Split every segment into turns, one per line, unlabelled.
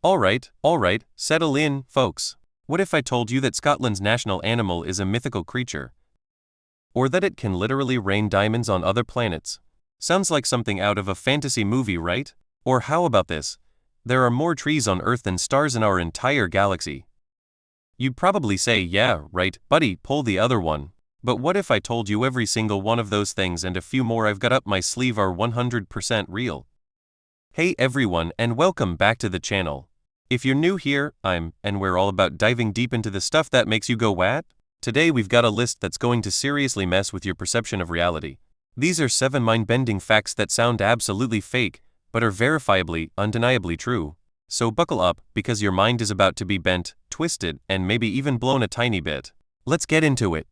Alright, settle in, folks. What if I told you that Scotland's national animal is a mythical creature? Or that it can literally rain diamonds on other planets? Sounds like something out of a fantasy movie, right? Or how about this? There are more trees on Earth than stars in our entire galaxy. You'd probably say, yeah, right, buddy, pull the other one. But what if I told you every single one of those things and a few more I've got up my sleeve are 100% real? Hey everyone, and welcome back to the channel. If you're new here, and we're all about diving deep into the stuff that makes you go what? Today we've got a list that's going to seriously mess with your perception of reality. These are 7 mind-bending facts that sound absolutely fake, but are verifiably, undeniably true. So buckle up, because your mind is about to be bent, twisted, and maybe even blown a tiny bit. Let's get into it.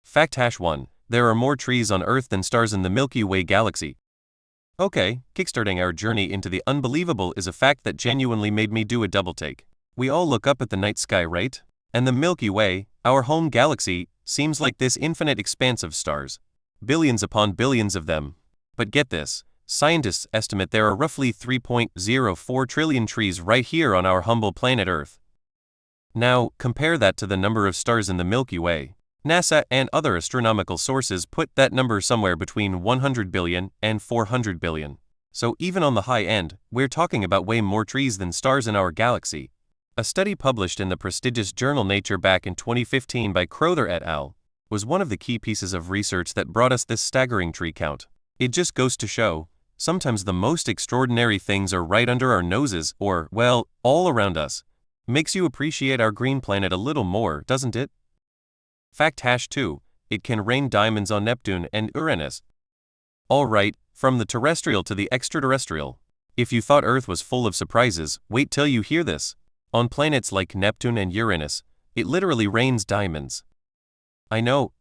Fact hash 1. There are more trees on Earth than stars in the Milky Way galaxy. Okay, kickstarting our journey into the unbelievable is a fact that genuinely made me do a double take. We all look up at the night sky, right? And the Milky Way, our home galaxy, seems like this infinite expanse of stars. Billions upon billions of them. But get this. Scientists estimate there are roughly 3.04 trillion trees right here on our humble planet Earth. Now, compare that to the number of stars in the Milky Way. NASA and other astronomical sources put that number somewhere between 100 billion and 400 billion. So even on the high end, we're talking about way more trees than stars in our galaxy. A study published in the prestigious journal Nature back in 2015 by Crowther et al. Was one of the key pieces of research that brought us this staggering tree count. It just goes to show, sometimes the most extraordinary things are right under our noses or, well, all around us. Makes you appreciate our green planet a little more, doesn't it? Fact hash 2. It can rain diamonds on Neptune and Uranus. Alright, from the terrestrial to the extraterrestrial. If you thought Earth was full of surprises, wait till you hear this. On planets like Neptune and Uranus, it literally rains diamonds. I know,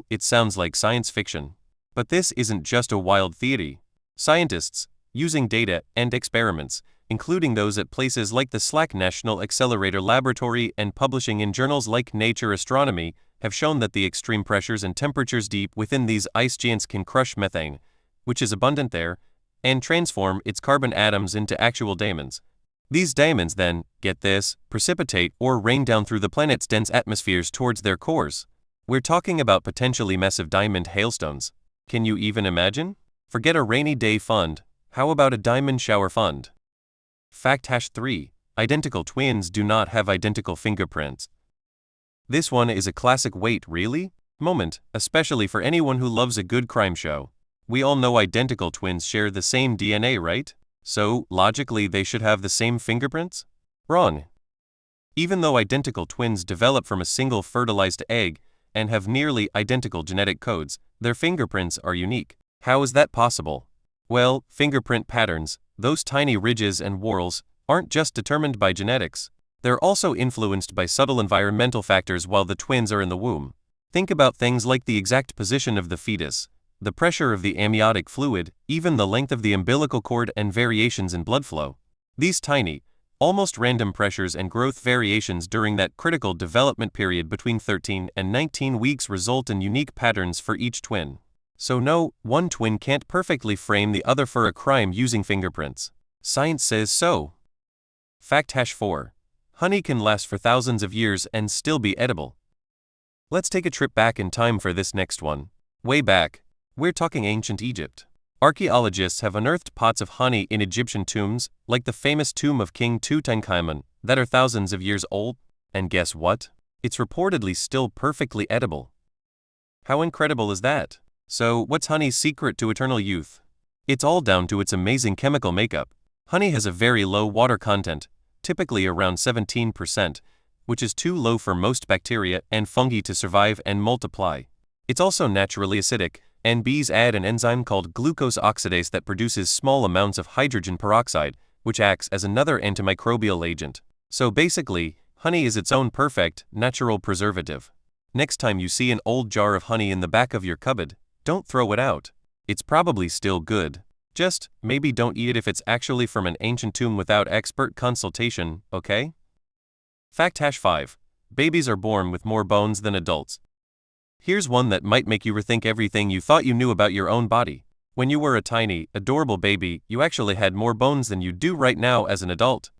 it sounds like science fiction. But this isn't just a wild theory. Scientists, using data and experiments, including those at places like the SLAC National Accelerator Laboratory and publishing in journals like Nature Astronomy, have shown that the extreme pressures and temperatures deep within these ice giants can crush methane, which is abundant there, and transform its carbon atoms into actual diamonds. These diamonds then, get this, precipitate or rain down through the planet's dense atmospheres towards their cores. We're talking about potentially massive diamond hailstones. Can you even imagine? Forget a rainy day fund, how about a diamond shower fund? Fact hash 3. Identical twins do not have identical fingerprints. This one is a classic wait really? Moment, especially for anyone who loves a good crime show. We all know identical twins share the same DNA, right? So, logically they should have the same fingerprints? Wrong. Even though identical twins develop from a single fertilized egg and have nearly identical genetic codes, their fingerprints are unique. How is that possible? Well, fingerprint patterns, those tiny ridges and whorls, aren't just determined by genetics. They're also influenced by subtle environmental factors while the twins are in the womb. Think about things like the exact position of the fetus, the pressure of the amniotic fluid, even the length of the umbilical cord and variations in blood flow. These tiny, almost random pressures and growth variations during that critical development period between 13 and 19 weeks result in unique patterns for each twin. So no, one twin can't perfectly frame the other for a crime using fingerprints. Science says so. Fact hash 4. Honey can last for thousands of years and still be edible. Let's take a trip back in time for this next one. Way back. We're talking ancient Egypt. Archaeologists have unearthed pots of honey in Egyptian tombs, like the famous tomb of King Tutankhamun, that are thousands of years old, and guess what? It's reportedly still perfectly edible. How incredible is that? So, what's honey's secret to eternal youth? It's all down to its amazing chemical makeup. Honey has a very low water content, typically around 17%, which is too low for most bacteria and fungi to survive and multiply. It's also naturally acidic, and bees add an enzyme called glucose oxidase that produces small amounts of hydrogen peroxide, which acts as another antimicrobial agent. So basically, honey is its own perfect, natural preservative. Next time you see an old jar of honey in the back of your cupboard, don't throw it out. It's probably still good. Just, maybe don't eat it if it's actually from an ancient tomb without expert consultation, okay? Fact hash 5. Babies are born with more bones than adults. Here's one that might make you rethink everything you thought you knew about your own body. When you were a tiny, adorable baby, you actually had more bones than you do right now as an adult.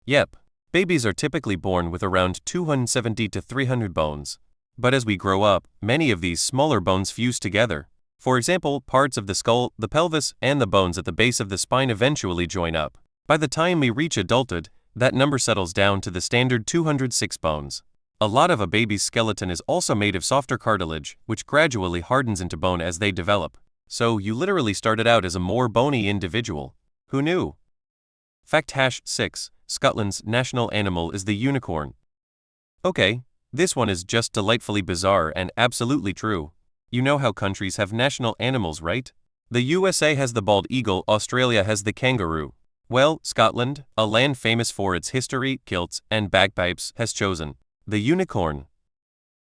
Yep, babies are typically born with around 270 to 300 bones. But as we grow up, many of these smaller bones fuse together. For example, parts of the skull, the pelvis, and the bones at the base of the spine eventually join up. By the time we reach adulthood, that number settles down to the standard 206 bones. A lot of a baby's skeleton is also made of softer cartilage, which gradually hardens into bone as they develop. So you literally started out as a more bony individual. Who knew? Fact #6. Scotland's national animal is the unicorn. Okay, this one is just delightfully bizarre and absolutely true. You know how countries have national animals, right? The USA has the bald eagle, Australia has the kangaroo. Well, Scotland, a land famous for its history, kilts, and bagpipes, has chosen the unicorn.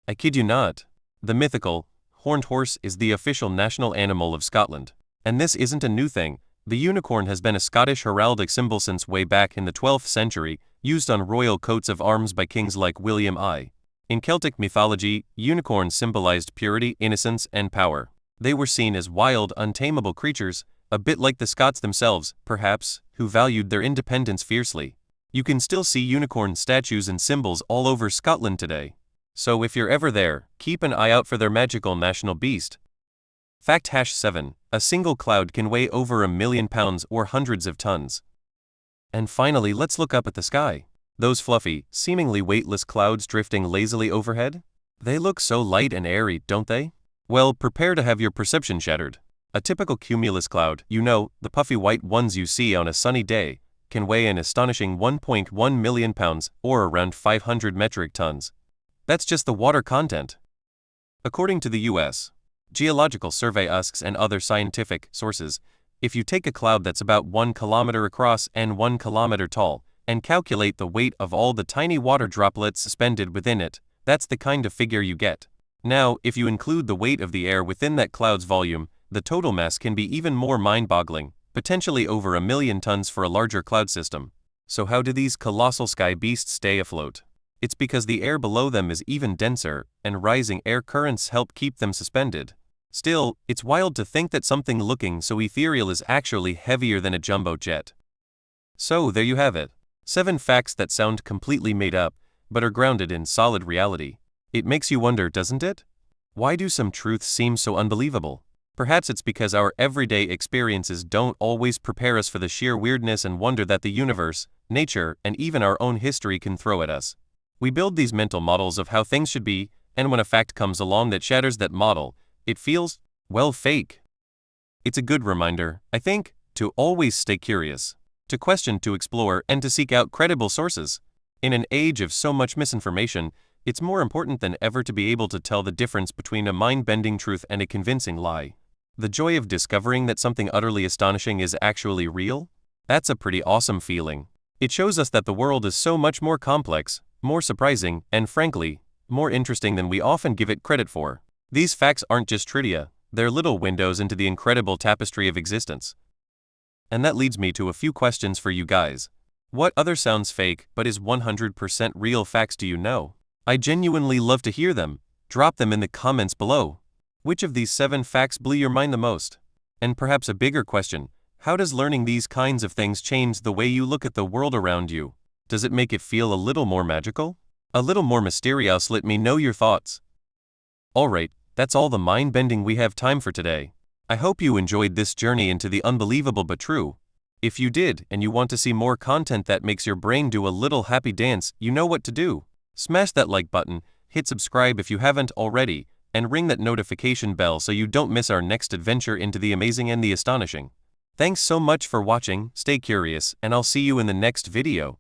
I kid you not. The mythical horned horse is the official national animal of Scotland. And this isn't a new thing. The unicorn has been a Scottish heraldic symbol since way back in the 12th century, used on royal coats of arms by kings like William I. In Celtic mythology, unicorns symbolized purity, innocence, and power. They were seen as wild, untamable creatures, a bit like the Scots themselves, perhaps, who valued their independence fiercely. You can still see unicorn statues and symbols all over Scotland today. So if you're ever there, keep an eye out for their magical national beast. Fact #7. A single cloud can weigh over 1,000,000 pounds or hundreds of tons. And finally, let's look up at the sky. Those fluffy, seemingly weightless clouds drifting lazily overhead? They look so light and airy, don't they? Well, prepare to have your perception shattered. A typical cumulus cloud, you know, the puffy white ones you see on a sunny day, can weigh an astonishing 1.1 million pounds, or around 500 metric tons. That's just the water content. According to the U.S. Geological Survey USGS and other scientific sources, if you take a cloud that's about 1 kilometer across and 1 kilometer tall, and calculate the weight of all the tiny water droplets suspended within it, that's the kind of figure you get. Now, if you include the weight of the air within that cloud's volume, the total mass can be even more mind-boggling, potentially over 1,000,000 tons for a larger cloud system. So how do these colossal sky beasts stay afloat? It's because the air below them is even denser, and rising air currents help keep them suspended. Still, it's wild to think that something looking so ethereal is actually heavier than a jumbo jet. So there you have it. 7 facts that sound completely made up, but are grounded in solid reality. It makes you wonder, doesn't it? Why do some truths seem so unbelievable? Perhaps it's because our everyday experiences don't always prepare us for the sheer weirdness and wonder that the universe, nature, and even our own history can throw at us. We build these mental models of how things should be, and when a fact comes along that shatters that model, it feels, well, fake. It's a good reminder, I think, to always stay curious, to question, to explore, and to seek out credible sources. In an age of so much misinformation, it's more important than ever to be able to tell the difference between a mind-bending truth and a convincing lie. The joy of discovering that something utterly astonishing is actually real? That's a pretty awesome feeling. It shows us that the world is so much more complex, more surprising, and frankly, more interesting than we often give it credit for. These facts aren't just trivia, they're little windows into the incredible tapestry of existence. And that leads me to a few questions for you guys. What other sounds fake but is 100% real facts do you know? I genuinely love to hear them. Drop them in the comments below. Which of these 7 facts blew your mind the most? And perhaps a bigger question, how does learning these kinds of things change the way you look at the world around you? Does it make it feel a little more magical? A little more mysterious? Let me know your thoughts. Alright, that's all the mind-bending we have time for today. I hope you enjoyed this journey into the unbelievable but true. If you did, and you want to see more content that makes your brain do a little happy dance, you know what to do. Smash that like button, hit subscribe if you haven't already, and ring that notification bell so you don't miss our next adventure into the amazing and the astonishing. Thanks so much for watching, stay curious, and I'll see you in the next video.